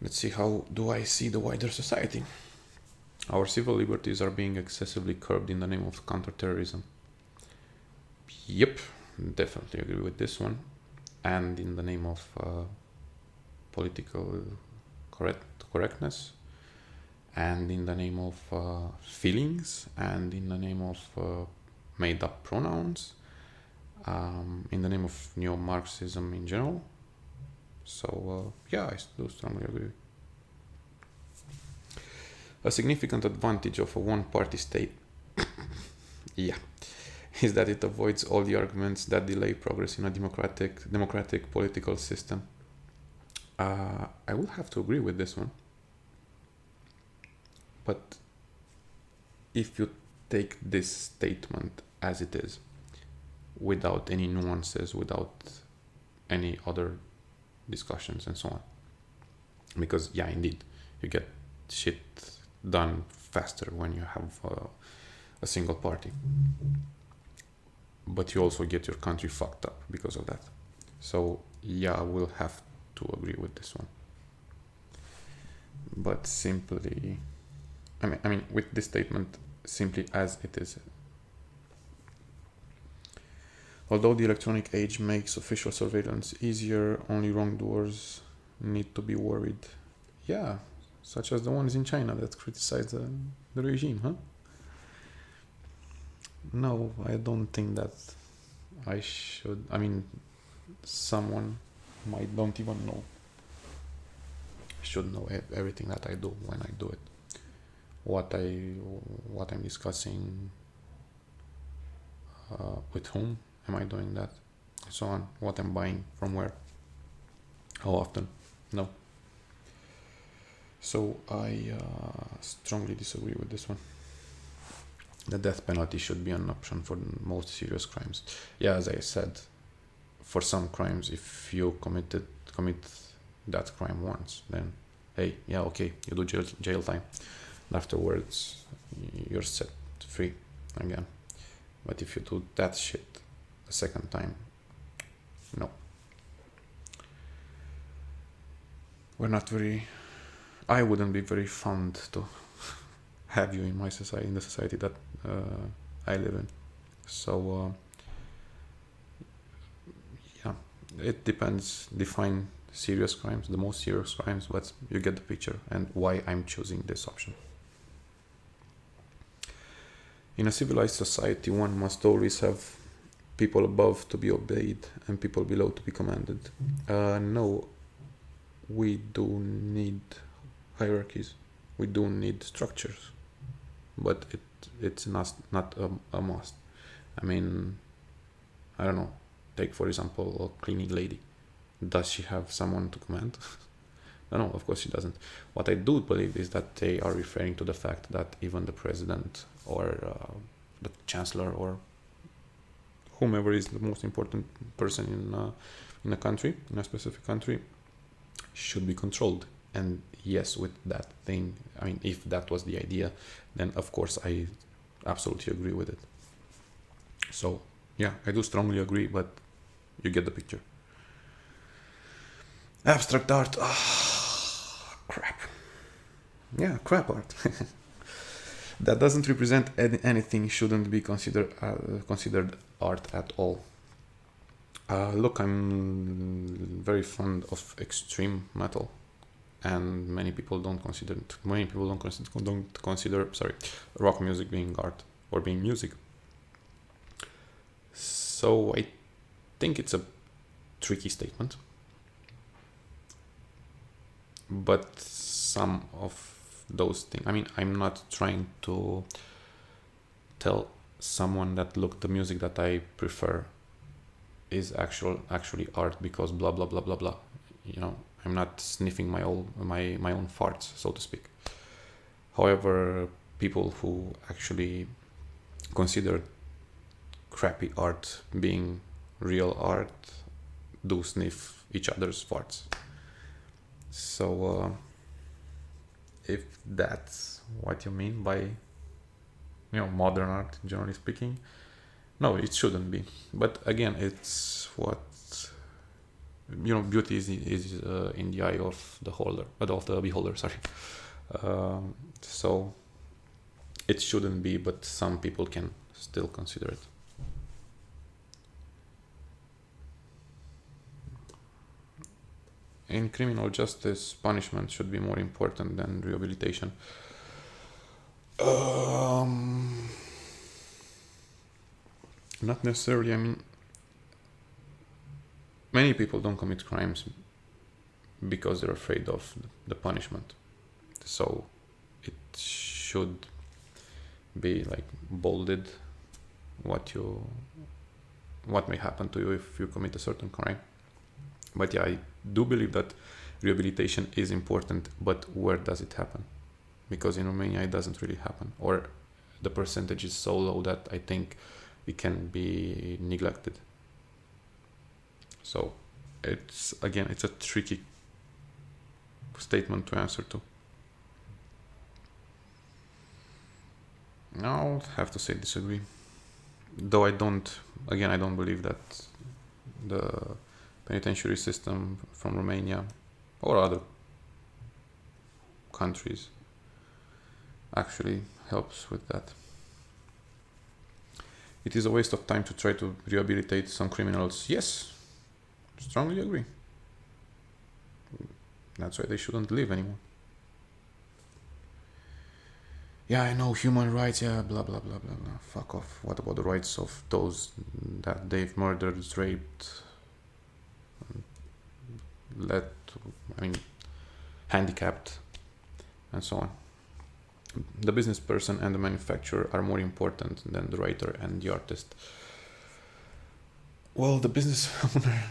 Let's see, how do I see the wider society? Our civil liberties are being excessively curbed in the name of counterterrorism. Yep, definitely agree with this one. And in the name of political correctness, and in the name of feelings, and in the name of made up pronouns, in the name of neo-Marxism in general. So yeah, I do strongly agree. A significant advantage of a one-party state, yeah, is that it avoids all the arguments that delay progress in a democratic political system. I will have to agree with this one. But if you take this statement as it is, without any nuances, without any other discussions and so on, because yeah, indeed, you get shit done faster when you have a single party, but you also get your country fucked up because of that. So yeah, I will have to agree with this one. But simply, I mean, with this statement, simply as it is. Although the electronic age makes official surveillance easier, only wrongdoers need to be worried. Yeah, such as the ones in China that criticize the regime, huh? No, I don't think that I should. I mean, someone might don't even know. Should know everything that I do when I do it. What I'm discussing, with whom am I doing that, so on. What I'm buying from where, how often. No. So I strongly disagree with this one. The death penalty should be an option for most serious crimes. Yeah, as I said, for some crimes, if you commit that crime once, then hey, yeah, okay, you do jail time. And afterwards, you're set free again. But if you do that shit a second time, no. I wouldn't be very fond to have you in my society, in the society that I live in. So yeah, it depends. Define serious crimes, the most serious crimes, but you get the picture and why I'm choosing this option. In a civilized society, one must always have people above to be obeyed and people below to be commanded. No, we do need hierarchies. We do need structures, but it's not a must. I mean, I don't know. Take for example a cleaning lady. Does she have someone to command? No, of course she doesn't. What I do believe is that they are referring to the fact that even the president or the chancellor or whomever is the most important person in a country, in a specific country, should be controlled. And yes, with that thing, I mean, if that was the idea, then of course I absolutely agree with it. So yeah, I do strongly agree, but you get the picture. Abstract art. Crap. Yeah, crap art. That doesn't represent anything, shouldn't be considered art at all. Look, I'm very fond of extreme metal, and many people don't consider rock music being art or being music. So I think it's a tricky statement, but some of those things, I mean, I'm not trying to tell someone that look, the music that I prefer is actually art because blah blah blah blah blah. You know, I'm not sniffing my own farts, so to speak. However, people who actually consider crappy art being real art do sniff each other's farts. So if that's what you mean by, modern art, generally speaking, no, it shouldn't be. But again, it's beauty is in the eye of the beholder. Sorry. So it shouldn't be, but some people can still consider it. In criminal justice, punishment should be more important than rehabilitation. Not necessarily. I mean, many people don't commit crimes because they're afraid of the punishment. So it should be like bolded what may happen to you if you commit a certain crime. But yeah, I do believe that rehabilitation is important, but where does it happen? Because in Romania it doesn't really happen, or the percentage is so low that I think it can be neglected. So it's a tricky statement to answer to. I'll have to say disagree. Though I don't believe that the penitentiary system from Romania or other countries actually helps with that. It is a waste of time to try to rehabilitate some criminals. Yes, strongly agree. That's why they shouldn't live anymore. Yeah, I know, human rights, yeah, blah, blah, blah, blah, blah. Fuck off. What about the rights of those that they've murdered, raped, handicapped, and so on? The business person and the manufacturer are more important than the writer and the artist. Well, the business owner,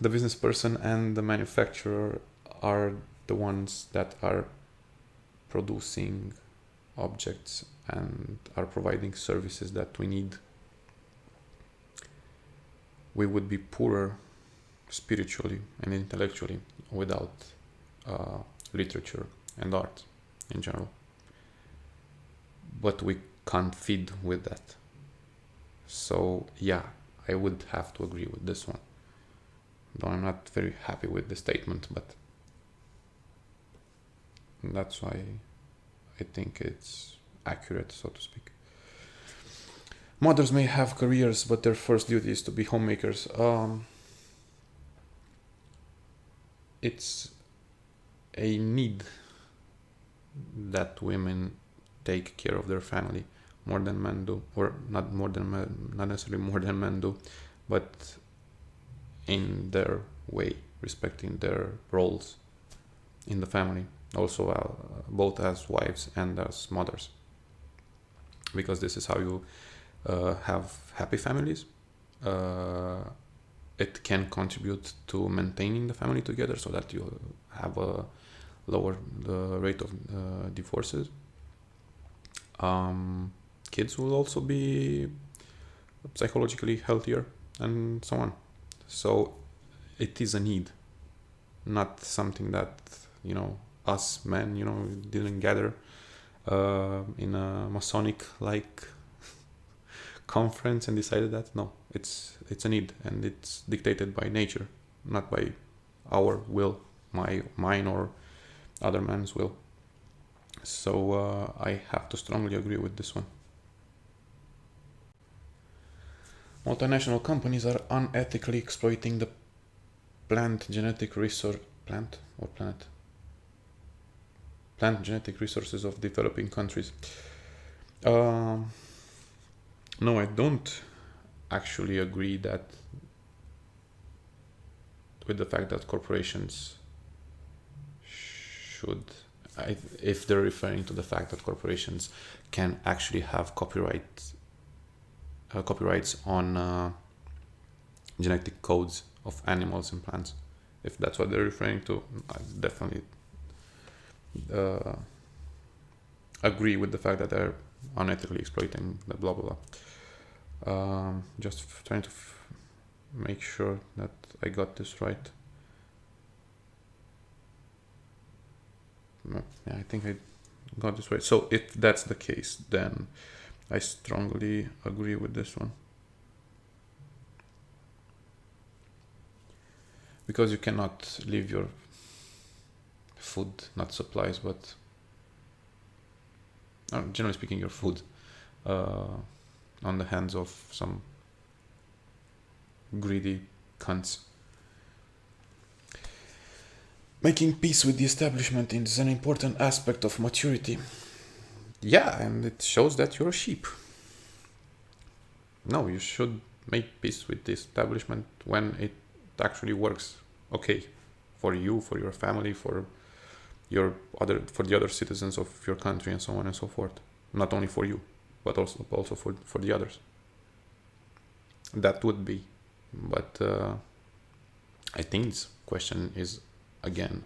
the business person and the manufacturer are the ones that are producing objects and are providing services that we need. We would be poorer spiritually and intellectually without literature and art in general. But we can't feed with that. So yeah, I would have to agree with this one. Though I'm not very happy with the statement, but that's why I think it's accurate, so to speak. Mothers may have careers, but their first duty is to be homemakers. It's a need that women take care of their family more than men do, or not necessarily more than men do, but in their way, respecting their roles in the family, also both as wives and as mothers, because this is how you have happy families. It can contribute to maintaining the family together so that you have a lower the rate of divorces. Kids will also be psychologically healthier and so on. So it is a need, not something that, us men, didn't gather in a Masonic like conference and decided that. No, it's a need, and it's dictated by nature, not by our will, mine or other man's will. So I have to strongly agree with this one. Multinational companies are unethically exploiting the plant genetic resources of developing countries. No, I don't actually agree with the fact that corporations should, if they're referring to the fact that corporations can actually have copyrights on genetic codes of animals and plants. If that's what they're referring to, I definitely agree with the fact that they're unethically exploiting the blah blah blah. Just trying to make sure that I got this right. Yeah, I think I got this right. So if that's the case, then I strongly agree with this one. because you cannot leave your food, not supplies, but generally speaking, your food on the hands of some greedy cunts. Making peace with the establishment is an important aspect of maturity. Yeah, and it shows that you're a sheep. No, you should make peace with the establishment when it actually works. Okay, for you, for your family, for the other citizens of your country, and so on and so forth. Not only for you, but also for the others. That would be, but I think this question is again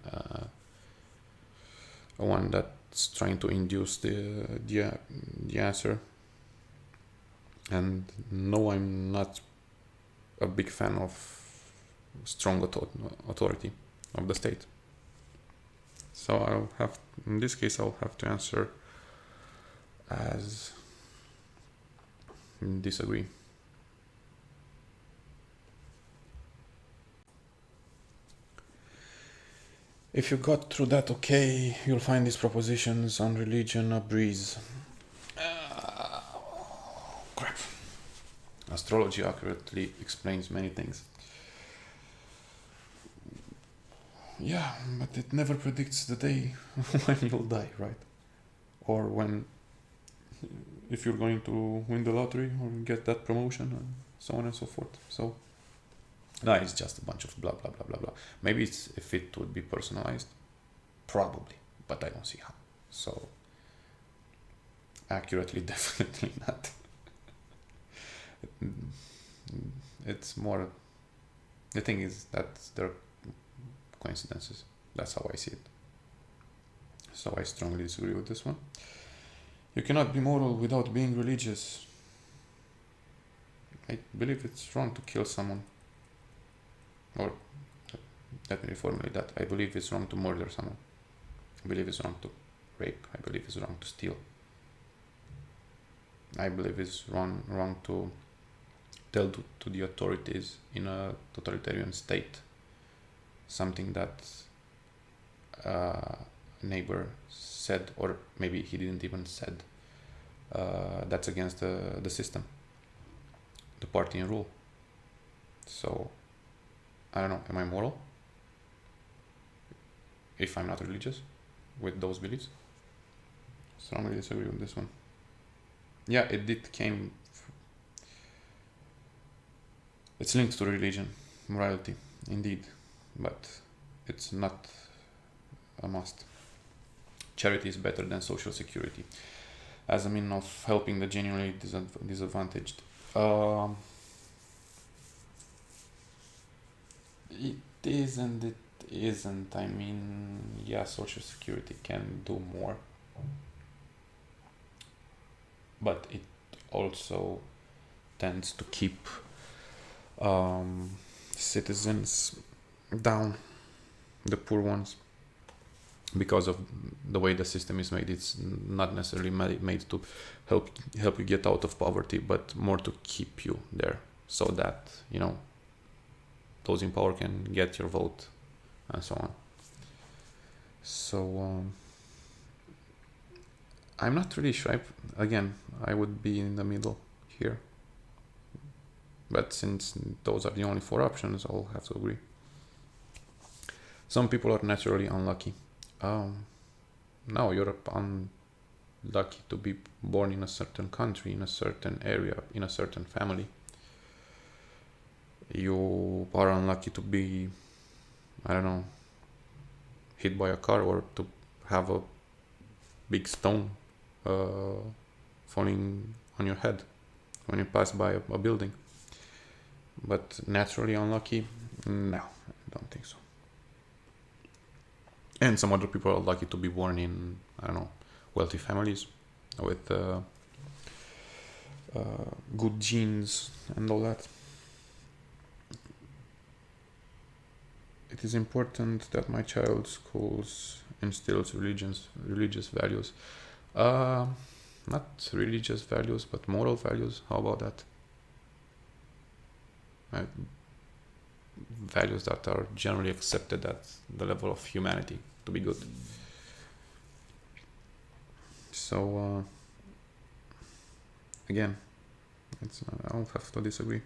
one that's trying to induce the answer. And no, I'm not a big fan of strong authority of the state. So in this case, I'll have to answer as disagree. If you got through that okay, you'll find these propositions on religion a breeze. Crap. Astrology accurately explains many things. Yeah, but it never predicts the day when you'll die, right? Or if you're going to win the lottery or get that promotion and so on and so forth. So, no, it's just a bunch of blah, blah, blah, blah, blah. Maybe if it would be personalized, probably, but I don't see how. So, accurately, definitely not. It's more, the thing is that there are coincidences. That's how I see it. So I strongly disagree with this one. You cannot be moral without being religious. I believe it's wrong to kill someone. Or, let me reformulate that. I believe it's wrong to murder someone. I believe it's wrong to rape. I believe it's wrong to steal. I believe it's wrong to tell to the authorities in a totalitarian state something that a neighbor said, or maybe he didn't even said, that's against the system, the party in rule. So, I don't know, am I moral if I'm not religious with those beliefs? Strongly disagree with this one. Yeah, it's linked to religion, morality, indeed, but it's not a must. Charity is better than social security as a means of helping the genuinely disadvantaged. It is and it isn't. I mean, yeah, social security can do more, but it also tends to keep citizens down, the poor ones, because of the way the system is made. It's not necessarily made to help you get out of poverty, but more to keep you there, so that those in power can get your vote and so on. So I'm not really sure. I would be in the middle here, but since those are the only four options, I'll have to agree. Some people are naturally unlucky. No, you're unlucky to be born in a certain country, in a certain area, in a certain family. You are unlucky to be, I don't know, hit by a car, or to have a big stone falling on your head when you pass by a building. But naturally unlucky? No, I don't think so. And some other people are lucky to be born in, I don't know, wealthy families with good genes and all that. It is important that my child's schools instills religious values. Not religious values, but moral values. How about that? values that are generally accepted at the level of humanity to be good. So again, I don't have to disagree.